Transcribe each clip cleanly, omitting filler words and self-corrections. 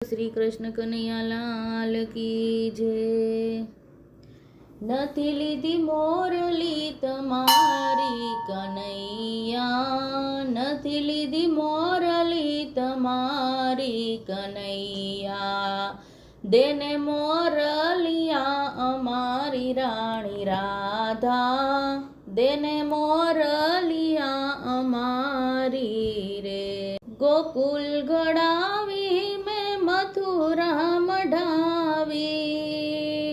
શ્રી કૃષ્ણ કનૈયા લાલ કી જય। નથી લીધી મોરલી તમારી કનૈયા, નથી લીધી મોરલી તમારી કનૈયા, દેને મોરલિયા અમારી રાણી રાધા, દેને મોરલિયા અમારી રે। ગોકુલ ઘડાવી મેં મથુરા મઢાવી,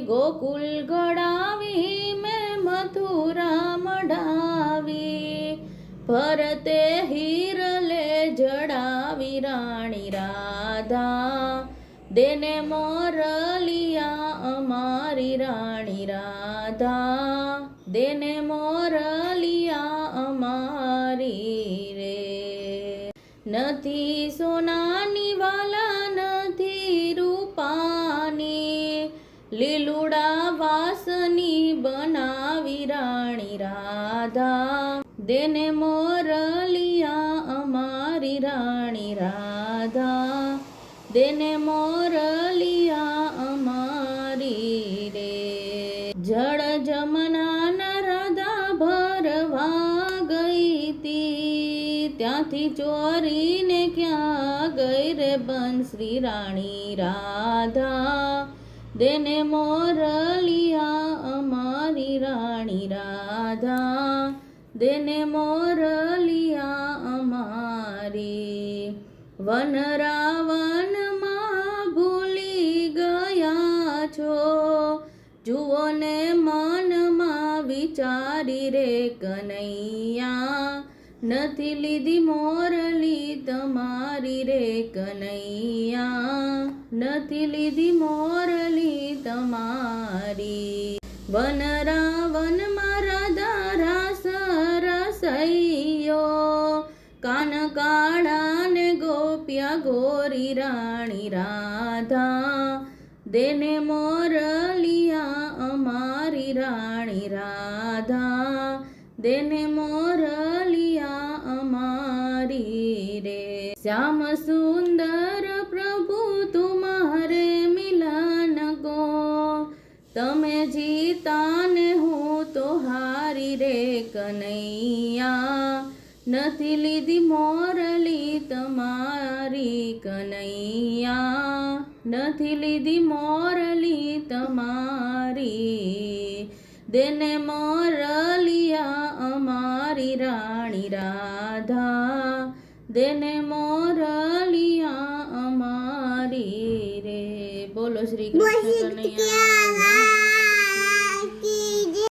ગોકુલ ઘડાવી મેં મથુરા મઢાવી, ભરતે હિરલે જડાવી રાણી રાધા, દેને મોરલિયા અમારી રાણી રાધા, દેને મોરલિયા અમારી રે। નથી સોનાની વાલા નથી રૂપાની, લીલુડા વાસની બનાવી રાણી રાધા, દેને મોરલિયા અમારી રાણી રાધા, દેને મોરલિયા અમારી રે। જળ જમનાના રાધા ભરવા ગઈ તી, ત્યાંથી ચોરીને ક્યાં ગઈ રે બંસરી રાણી રાધા, દેને મોરલિયા અમારી રાણી રાધા, દેને મોરલિયા અમારી। વન રાવણમાં ભૂલી ગયા છો, જુઓ ને મનમાં વિચારી રે કનૈયા, નથી લીધી મોરલી તમારી રે કનૈયા, નથી લીધી મોરલી તમારી। વન રાવણમાં રાધા રાસ રસૈયો, કાન કાળા ને ગોપ્યા ગોરી રાણી રાધા, દેને મોરલિયા અમારી રાણી રાધા, દેને મોરલિયા અમારી રે। શ્યામ સુંદર પ્રભુ તુમ્હારે મિલન કો, તમે જીતા ને હું તો હારી રે કનૈયા, નથી લીધી મોરલી તમારી કનૈયા, નથી લીધી મોરલી તમારી, દેને મોરલિયા અમારી રાણી રાધા, દેને મોરલિયા અમારી રે। બોલો શ્રી કૃષ્ણ કનૈયા।